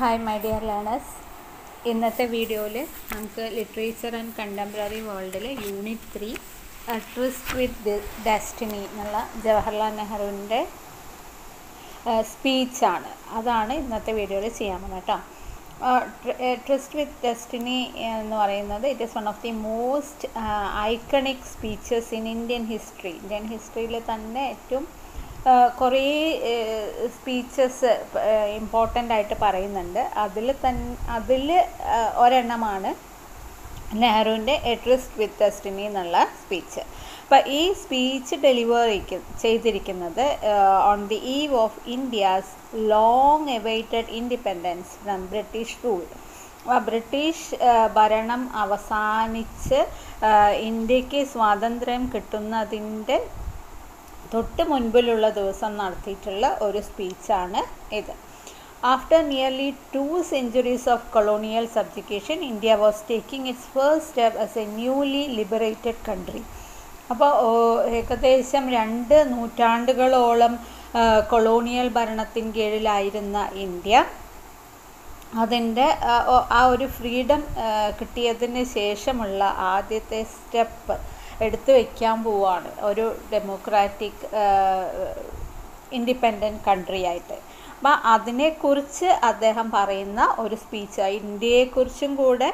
Hi my dear learners. ഇന്നത്തെ വീഡിയോയിൽ നമുക്ക് ലിറ്ററേച്ചർ ആൻഡ് കണ്ടംപററി വേൾഡിൽ യൂണിറ്റ് 3 ട്രിസ്റ്റ് വിത്ത് ഡെസ്റ്റിനി എന്നുള്ള ജവഹർലാൽ നെഹ്റുവിൻ്റെ സ്പീച്ചാണ്. അതാണ് ഇന്നത്തെ വീഡിയോയിൽ ചെയ്യാൻ പോകുന്നത് കേട്ടോ. ട്രിസ്റ്റ് വിത്ത് ഡെസ്റ്റിനി എന്ന് പറയുന്നത് it is one of the most iconic speeches in Indian ഹിസ്റ്ററിയിൽ തന്നെ ഏറ്റവും കുറേ സ്പീച്ചസ് ഇമ്പോർട്ടൻ്റ് ആയിട്ട് പറയുന്നുണ്ട്. അതിൽ ഒരെണ്ണമാണ് നെഹ്റുവിൻ്റെ എ ട്രിസ്റ്റ് വിത്ത് ഡെസ്റ്റിനി എന്നുള്ള സ്പീച്ച്. അപ്പോൾ ഈ സ്പീച്ച് ഡെലിവർ ചെയ്തിരിക്കുന്നത് on the eve of India's long awaited independence from British rule. British ഭരണം അവസാനിച്ച് ഇന്ത്യക്ക് സ്വാതന്ത്ര്യം കിട്ടുന്നതിൻ്റെ തൊട്ട് മുൻപിലുള്ള ദിവസം നടത്തിയിട്ടുള്ള ഒരു സ്പീച്ചാണ് ഇത്. After nearly 2 centuries of colonial subjugation, India was taking its first step as a newly liberated country. അപ്പോൾ ഏകദേശം 2 നൂറ്റാണ്ടുകളോളം കൊളോണിയൽ ഭരണത്തിന് കീഴിലായിരുന്ന ഇന്ത്യ അതിൻ്റെ ആ ഒരു ഫ്രീഡം കിട്ടിയതിന് ശേഷമുള്ള ആദ്യത്തെ സ്റ്റെപ്പ് എടുത്തു വയ്ക്കാൻ പോവുകയാണ് ഒരു ഡെമോക്രാറ്റിക് ഇൻഡിപെൻഡൻറ്റ് കൺട്രി ആയിട്ട്. അപ്പം അതിനെക്കുറിച്ച് അദ്ദേഹം പറയുന്ന ഒരു സ്പീച്ചാണ്, ഇന്ത്യയെക്കുറിച്ചും കൂടെ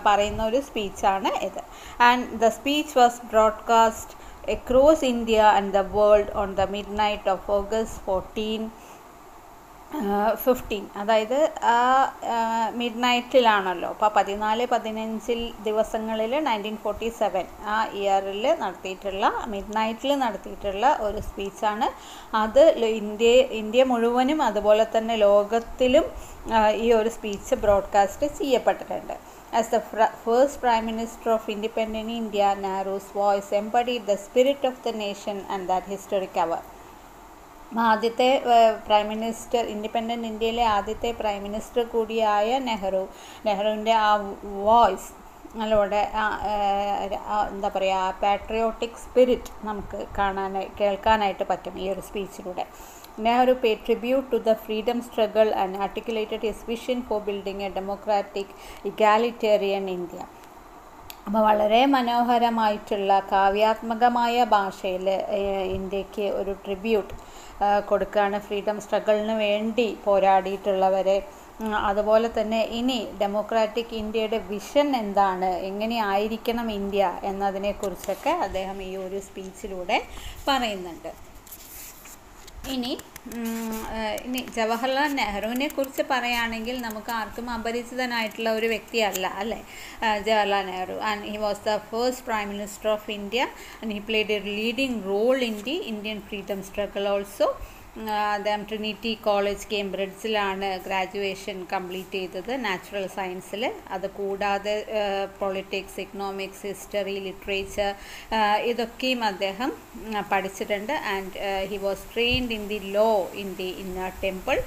പറയുന്ന ഒരു സ്പീച്ചാണ് ഇത്. And the speech was broadcast across India and the world on the midnight of August 1415. അതായത് ആ മിഡ് നൈറ്റിലാണല്ലോ. അപ്പോൾ 14-15 ദിവസങ്ങളിൽ 1947 ആ ഇയറിൽ നടത്തിയിട്ടുള്ള മിഡ് നൈറ്റിൽ നടത്തിയിട്ടുള്ള ഒരു സ്പീച്ചാണ് അത്. ഇന്ത്യ മുഴുവനും അതുപോലെ തന്നെ ലോകത്തിലും ഈ ഒരു സ്പീച്ച് ബ്രോഡ്കാസ്റ്റ് ചെയ്യപ്പെട്ടിട്ടുണ്ട്. As the first Prime Minister of independent India, Nehru's voice embodied the spirit of the nation and that historic hour. ആദ്യത്തെ പ്രൈം മിനിസ്റ്റർ, ഇൻഡിപെൻഡൻറ്റ് ഇന്ത്യയിലെ ആദ്യത്തെ പ്രൈം മിനിസ്റ്റർ കൂടിയായ നെഹ്റുവിൻ്റെ ആ വോയിസ് അതിലൂടെ എന്താ പറയുക, പാട്രിയോട്ടിക് സ്പിരിറ്റ് നമുക്ക് കേൾക്കാനായിട്ട് പറ്റും ഈ ഒരു സ്പീച്ചിലൂടെ. Nehru paid tribute to the freedom struggle and articulated his vision for building a democratic, egalitarian India. അപ്പോൾ വളരെ മനോഹരമായിട്ടുള്ള കാവ്യാത്മകമായ ഭാഷയിൽ ഇന്ത്യക്ക് ഒരു ട്രിബ്യൂട്ട് കൊടുക്കുകയാണ് ഫ്രീഡം സ്ട്രഗിളിന് വേണ്ടി പോരാടിയിട്ടുള്ളവരെ. അതുപോലെ തന്നെ ഇനി ഡെമോക്രാറ്റിക് ഇന്ത്യയുടെ വിഷൻ എന്താണ്, എങ്ങനെ ആയിരിക്കണം ഇന്ത്യ എന്നതിനെക്കുറിച്ചൊക്കെ അദ്ദേഹം ഈ ഒരു സ്പീച്ചിലൂടെ പറയുന്നുണ്ട്. ഇനി ജവഹർലാൽ നെഹ്റുവിനെ കുറിച്ച് പറയുകയാണെങ്കിൽ നമുക്ക് ആർക്കും അപരിചിതനായിട്ടുള്ള ഒരു വ്യക്തിയല്ല അല്ലേ Jawaharlal Nehru. And he was the first prime minister of India and he played a leading role in the Indian freedom struggle also. അദ്ദേഹം ട്രിനിറ്റി കോളേജ് കേംബ്രിഡ്ജിലാണ് ഗ്രാജുവേഷൻ കംപ്ലീറ്റ് ചെയ്തത് നാച്ചുറൽ സയൻസിൽ. അതുകൂടാതെ പൊളിറ്റിക്സ്, ഇക്കണോമിക്സ്, ഹിസ്റ്ററി, ലിറ്ററേച്ചർ ഇതൊക്കെയും അദ്ദേഹം പഠിച്ചിട്ടുണ്ട്. And he was trained in the law in the Inner Temple.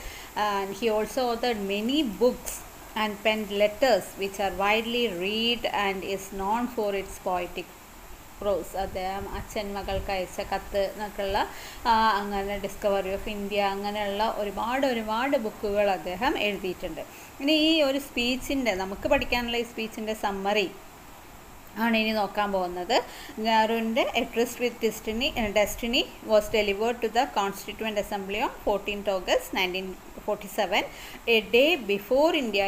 And he also authored many books and penned letters which are widely read and is known for its poetic prose. അദ്ദേഹം അച്ഛൻ മകൾക്ക് അയച്ച കത്ത് എന്നൊക്കെയുള്ള അങ്ങനെ discovery of India അങ്ങനെയുള്ള ഒരുപാട് ബുക്കുകൾ അദ്ദേഹം എഴുതിയിട്ടുണ്ട്. ഇനി ഈ ഒരു സ്പീച്ചിൻ്റെ നമുക്ക് പഠിക്കാനുള്ള ഈ സ്പീച്ചിൻ്റെ സമ്മറി ആണ് ഇനി നോക്കാൻ പോകുന്നത്. നെഹ്റുവിൻ്റെ a tryst with destiny was delivered to the constituent assembly on 14th August 1947, a day before India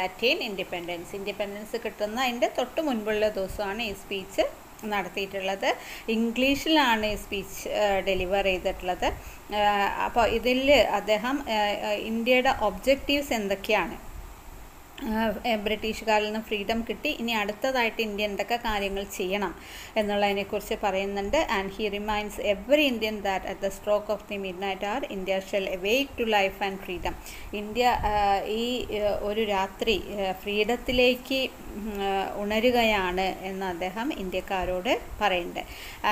attain independence. Independence കിട്ടുന്ന അതിൻ്റെ തൊട്ട് മുൻപുള്ള ദിവസമാണ് ഈ സ്പീച്ച് നടത്തിയിട്ടുള്ളത്. ഇംഗ്ലീഷിലാണ് ഈ സ്പീച്ച് ഡെലിവർ ചെയ്തിട്ടുള്ളത്. അപ്പോൾ ഇതിൽ അദ്ദേഹം ഇന്ത്യയുടെ ഒബ്ജക്റ്റീവ്സ് എന്തൊക്കെയാണ്, ബ്രിട്ടീഷുകാരിൽ നിന്ന് ഫ്രീഡം കിട്ടി, ഇനി അടുത്തതായിട്ട് ഇന്ത്യ എന്തൊക്കെ കാര്യങ്ങൾ ചെയ്യണം എന്നുള്ളതിനെക്കുറിച്ച് പറയുന്നുണ്ട്. And he reminds every Indian that at the stroke of the midnight hour India shall awake to life and freedom. India ഈ ഒരു രാത്രി ഫ്രീഡത്തിലേക്ക് ഉണരുകയാണ് എന്ന് അദ്ദേഹം ഇന്ത്യക്കാരോട് പറയുന്നുണ്ട്.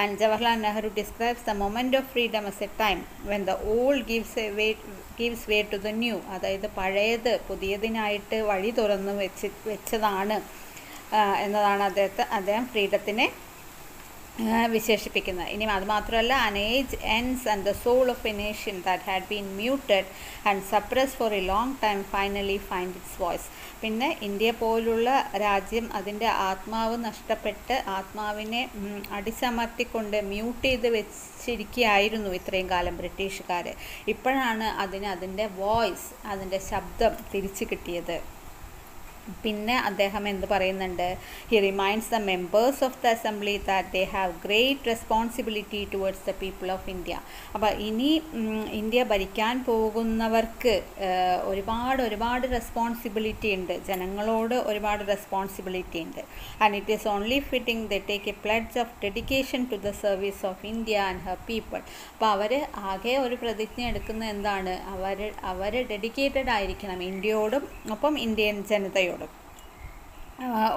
And Jawaharlal Nehru describes the moment of freedom as a time when the old gives way to the new. അതായത് പഴയത് പുതിയതിനായിട്ട് വഴി തുറന്ന് വെച്ചതാണ് എന്നതാണ് അദ്ദേഹം ഫ്രീഡത്തിനെ വിശേഷിപ്പിക്കുന്നത്. ഇനി അതുമാത്രമല്ല, an age ends and the soul of a nation that had been muted and suppressed for a long time finally find its voice. പിന്നെ ഇന്ത്യ പോലുള്ള രാജ്യം അതിൻ്റെ ആത്മാവ് നഷ്ടപ്പെട്ട് ആത്മാവിനെ അടിച്ചമർത്തിക്കൊണ്ട് മ്യൂട്ട് ചെയ്ത് വെച്ചിരിക്കുകയായിരുന്നു ഇത്രയും കാലം ബ്രിട്ടീഷുകാർ. ഇപ്പോഴാണ് അതിൻ്റെ വോയിസ്, അതിൻ്റെ ശബ്ദം തിരിച്ചു കിട്ടിയത്. പിന്നെ അദ്ദേഹം എന്ത് പറയുന്നുണ്ട്? He reminds the members of the assembly that they have great responsibility towards the people of India. അപ്പോൾ ഇനി ഇന്ത്യ ഭരിക്കാൻ പോകുന്നവർക്ക് ഒരുപാട് റെസ്പോൺസിബിലിറ്റി ഉണ്ട്, ജനങ്ങളോട് ഒരുപാട് റെസ്പോൺസിബിലിറ്റി ഉണ്ട്. And it is only fitting they take a pledge of dedication to the service of India and her people. അപ്പോൾ അവർ ആകെ ഒരു പ്രതിജ്ഞ എടുക്കുന്ന എന്താണ്? അവർ ഡെഡിക്കേറ്റഡ് ആയിരിക്കണം ഇന്ത്യയോടും ഒപ്പം ഇന്ത്യൻ ജനതയോടും.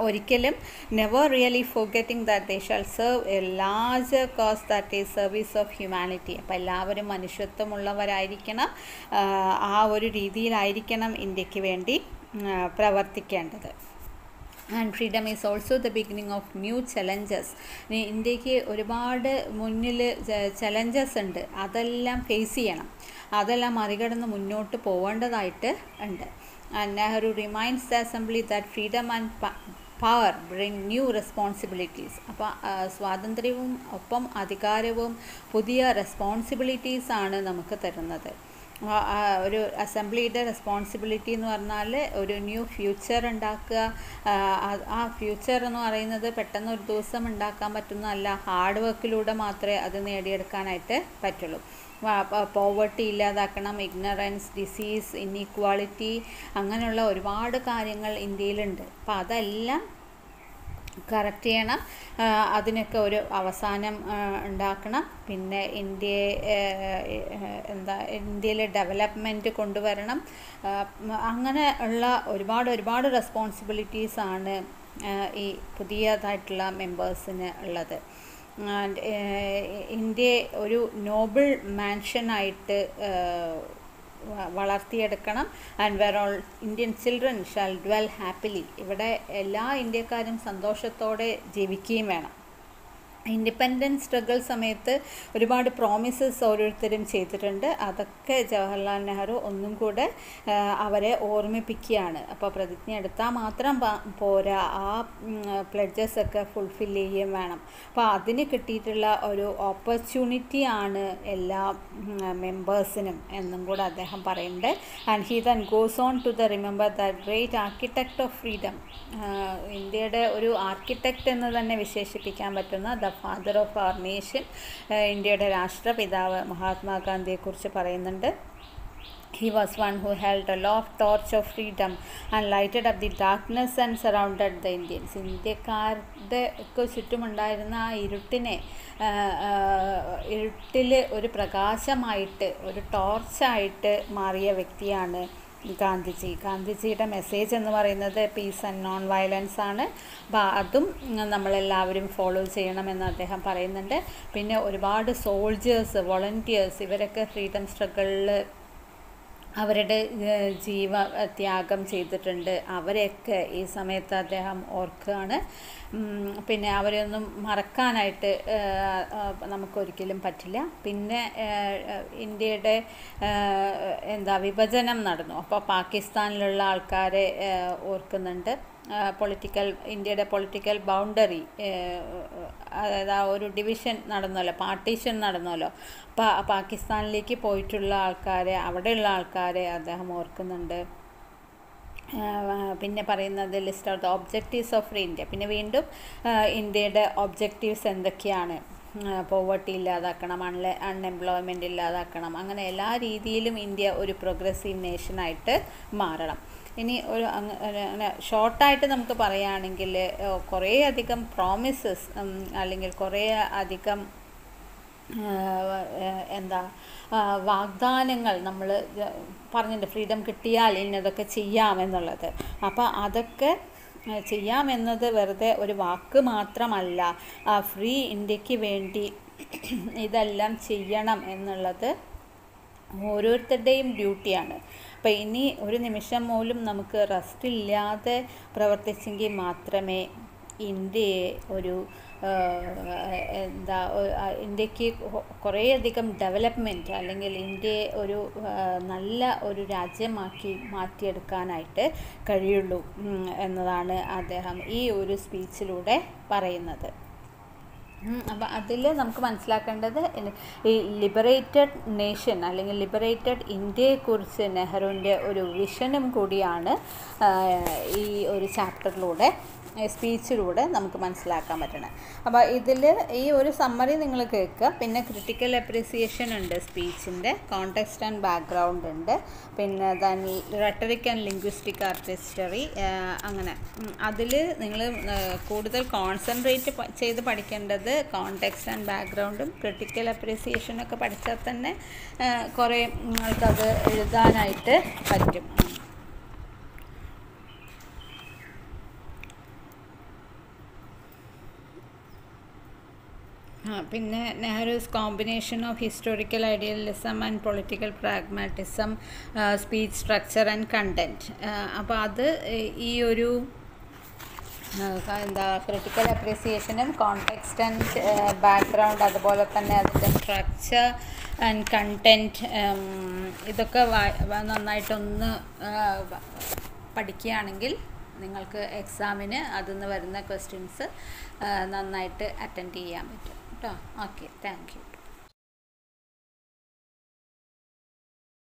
ഒരിക്കലും never really forgetting that they shall serve a larger cause that is service of humanity. അപ്പോൾ എല്ലാവരും മനുഷ്യത്വമുള്ളവരായിരിക്കണം, ആ ഒരു രീതിയിലായിരിക്കണം ഇന്ത്യക്ക് വേണ്ടി പ്രവർത്തിക്കേണ്ടത്. And freedom is also the beginning of new challenges. ഇന്ത്യക്ക് ഒരുപാട് മുന്നിൽ ചലഞ്ചസ് ഉണ്ട്, അതെല്ലാം ഫേസ് ചെയ്യണം, അതെല്ലാം മറികടന്ന് മുന്നോട്ട് പോവേണ്ടതായിട്ട് ഉണ്ട്. And Nehru reminds the assembly that freedom and power bring new responsibilities. അപ്പോൾ സ്വാതന്ത്ര്യവും ഒപ്പം അധികാരവും പുതിയ റെസ്പോൺസിബിലിറ്റീസ് ആണ് നമുക്ക് തരുന്നത്. ഒരു അസംബ്ലിയുടെ റെസ്പോൺസിബിലിറ്റി എന്ന് പറഞ്ഞാൽ ഒരു ന്യൂ ഫ്യൂച്ചർ ഉണ്ടാക്കുക. ആ ഫ്യൂച്ചർ എന്ന് പറയുന്നത് പെട്ടെന്ന് ഒരു ദിവസം ഉണ്ടാക്കാൻ പറ്റുന്നതല്ല, ഹാർഡ് വർക്കിലൂടെ മാത്രമേ അത് നേടിയെടുക്കാനായിട്ട് പറ്റുള്ളൂ. പോവർട്ടി ഇല്ലാതാക്കണം, ഇഗ്നറൻസ്, ഡിസീസ്, ഇൻഇക്വാളിറ്റി, അങ്ങനെയുള്ള ഒരുപാട് കാര്യങ്ങൾ ഇന്ത്യയിലുണ്ട്. അപ്പോൾ അതെല്ലാം കറക്റ്റ് ചെയ്യണം, അതിനൊക്കെ ഒരു അവസാനം ഉണ്ടാക്കണം. പിന്നെ ഇന്ത്യയിൽ ഡെവലപ്മെൻറ്റ് കൊണ്ടുവരണം. അങ്ങനെ ഉള്ള ഒരുപാട് റെസ്പോൺസിബിലിറ്റീസാണ് ഈ പുതിയതായിട്ടുള്ള മെമ്പേഴ്സിന് ഉള്ളത്. ഇന്ത്യ ഒരു നോബിൾ മാൻഷനായിട്ട് വളർത്തിയെടുക്കണം. And where all Indian children shall dwell happily. ഇവിടെ എല്ലാ ഇന്ത്യക്കാരും സന്തോഷത്തോടെ ജീവിക്കുകയും വേണം. ഇൻഡിപെൻഡൻസ് സ്ട്രഗിൾ സമയത്ത് ഒരുപാട് പ്രോമിസസ് ഓരോരുത്തരും ചെയ്തിട്ടുണ്ട്. അതൊക്കെ ജവഹർലാൽ നെഹ്റു ഒന്നും കൂടെ അവരെ ഓർമ്മിപ്പിക്കുകയാണ്. അപ്പോൾ പ്രതിജ്ഞ എടുത്താൽ മാത്രം പോരാ, ആ പ്ലെഡ്ജസ് ഒക്കെ ഫുൾഫിൽ ചെയ്യുകയും വേണം. അപ്പോൾ അതിന് കിട്ടിയിട്ടുള്ള ഒരു ഓപ്പർച്യൂണിറ്റിയാണ് എല്ലാ മെമ്പേഴ്സിനും എന്നും കൂടെ അദ്ദേഹം പറയുന്നുണ്ട്. And he then goes on to the remember the great architect of freedom. ഇന്ത്യയുടെ ഒരു ആർക്കിടെക്റ്റ് എന്ന് തന്നെ വിശേഷിപ്പിക്കാൻ പറ്റുന്ന the father of our nation, ഇന്ത്യയുടെ രാഷ്ട്രപിതാവ് മഹാത്മാഗാന്ധിയെക്കുറിച്ച് പറയുന്നുണ്ട്. He was one who held aloft torch of freedom and lighted up the darkness and surrounded the Indians. ഇന്ത്യക്കാരുടെ ചുറ്റുമുണ്ടായിരുന്ന ആ ഇരുട്ടിൽ ഒരു പ്രകാശമായിട്ട്, ഒരു ടോർച്ചായിട്ട് മാറിയ വ്യക്തിയാണ് ഗാന്ധിജിയുടെ മെസ്സേജ് എന്ന് പറയുന്നത് പീസ് ആൻഡ് നോൺ വയലൻസ് ആണ്. അപ്പോൾ അതും നമ്മളെല്ലാവരും ഫോളോ ചെയ്യണമെന്ന് അദ്ദേഹം പറയുന്നുണ്ട്. പിന്നെ ഒരുപാട് സോൾജേഴ്സ്, വോളണ്ടിയേഴ്സ്, ഇവരൊക്കെ ഫ്രീഡം സ്ട്രഗിളിൽ അവരുടെ ജീവത്യാഗം ചെയ്തിട്ടുണ്ട്. അവരെയൊക്കെ ഈ സമയത്ത് അദ്ദേഹം ഓർക്കുകയാണ്. പിന്നെ അവരെയൊന്നും മറക്കാനായിട്ട് നമുക്കൊരിക്കലും പറ്റില്ല. പിന്നെ ഇന്ത്യയുടെ വിഭജനം നടന്നു. അപ്പോൾ പാകിസ്ഥാനിലുള്ള ആൾക്കാരെ ഓർക്കുന്നുണ്ട്. ഇന്ത്യയുടെ പൊളിറ്റിക്കൽ ബൗണ്ടറി, അതായത് ആ ഒരു ഡിവിഷൻ നടന്നല്ലോ, പാർട്ടീഷൻ നടന്നല്ലോ. പാകിസ്ഥാനിലേക്ക് പോയിട്ടുള്ള ആൾക്കാരെ, അവിടെയുള്ള ആൾക്കാരെ അദ്ദേഹം ഓർക്കുന്നുണ്ട്. പിന്നെ പറയുന്നത് list of the objectives of free India. പിന്നെ വീണ്ടും ഇന്ത്യയുടെ ഒബ്ജക്റ്റീവ്സ് എന്തൊക്കെയാണ്? പോവർട്ടി ഇല്ലാതാക്കണം, അൺഎംപ്ലോയ്മെൻറ്റ് ഇല്ലാതാക്കണം, അങ്ങനെ എല്ലാ രീതിയിലും ഇന്ത്യ ഒരു പ്രോഗ്രസീവ് നേഷനായിട്ട് മാറണം. ഇനി അങ്ങനെ ഷോർട്ടായിട്ട് നമുക്ക് പറയുകയാണെങ്കിൽ കുറേ അധികം പ്രോമിസസ് അല്ലെങ്കിൽ കുറേ അധികം വാഗ്ദാനങ്ങൾ നമ്മൾ പറഞ്ഞിട്ടുണ്ട്. ഫ്രീഡം കിട്ടിയാൽ ഇന്നതൊക്കെ ചെയ്യാമെന്നുള്ളത്. അപ്പോൾ അതൊക്കെ ചെയ്യാമെന്നത് വെറുതെ ഒരു വാക്ക് മാത്രമല്ല, ഫ്രീ ഇന്ത്യക്ക് വേണ്ടി ഇതെല്ലാം ചെയ്യണം എന്നുള്ളത് ഓരോരുത്തരുടെയും ഡ്യൂട്ടിയാണ്. അപ്പോൾ ഇനി ഒരു നിമിഷം പോലും നമുക്ക് റെസ്റ്റ് ഇല്ലാതെ പ്രവർത്തിച്ചെങ്കിൽ മാത്രമേ ഇന്ത്യയെ ഒരു എന്താ ഇന്ത്യക്ക് കുറേയധികം ഡെവലപ്മെൻറ്റ് അല്ലെങ്കിൽ ഇന്ത്യയെ ഒരു നല്ല ഒരു രാജ്യമാക്കി മാറ്റിയെടുക്കാനായിട്ട് കഴിയുള്ളൂ എന്നതാണ് അദ്ദേഹം ഈ ഒരു സ്പീച്ചിലൂടെ പറയുന്നത്. അപ്പോൾ അതിൽ നമുക്ക് മനസ്സിലാക്കേണ്ടത് ഈ ലിബറേറ്റഡ് നേഷൻ അല്ലെങ്കിൽ ലിബറേറ്റഡ് ഇന്ത്യയെക്കുറിച്ച് നെഹ്റുവിൻ്റെ ഒരു വിഷനും കൂടിയാണ് ഈ ഒരു ചാപ്റ്ററിലൂടെ സ്പീച്ചിലൂടെ നമുക്ക് മനസ്സിലാക്കാൻ പറ്റണം. അപ്പോൾ ഇതിൽ ഈ ഒരു സമ്മറി നിങ്ങൾ കേൾക്കുക. പിന്നെ ക്രിട്ടിക്കൽ അപ്രിസിയേഷൻ ഉണ്ട് സ്പീച്ചിൻ്റെ, കോണ്ടെക്സ്റ്റ് ആൻഡ് ബാക്ക്ഗ്രൗണ്ട് ഉണ്ട്, പിന്നെ റെട്ടറിക് ആൻഡ് ലിംഗ്വിസ്റ്റിക് ആർട്ടിസ്റ്ററി, അങ്ങനെ അതിൽ നിങ്ങൾ കൂടുതൽ കോൺസെൻട്രേറ്റ് ചെയ്ത് പഠിക്കേണ്ടത് കോണ്ടെക്സ്റ്റ് ആൻഡ് ബാക്ക്ഗ്രൗണ്ടും ക്രിട്ടിക്കൽ അപ്രിസിയേഷനൊക്കെ പഠിച്ചാൽ തന്നെ കുറേ നിങ്ങൾക്കത് എഴുതാനായിട്ട് പറ്റും. പിന്നെ Nehru's combination of historical idealism and political pragmatism, speech structure and content. അപ്പോൾ അത് ഈ ഒരു എന്താ ക്രിട്ടിക്കൽ അപ്രിസിയേഷനും കോണ്ടെക്സ്റ്റ് ആൻഡ് ബാക്ക്ഗ്രൗണ്ട്, അതുപോലെ തന്നെ അതിൻ്റെ സ്ട്രക്ചർ ആൻഡ് കണ്ടൻറ്റ്, ഇതൊക്കെ നന്നായിട്ടൊന്ന് പഠിക്കുകയാണെങ്കിൽ നിങ്ങൾക്ക് എക്സാമിന് അതിൽ നിന്ന് വരുന്ന ക്വസ്റ്റ്യൻസ് നന്നായിട്ട് അറ്റൻഡ് ചെയ്യാൻ പറ്റും കേട്ടോ. Okay, thank you.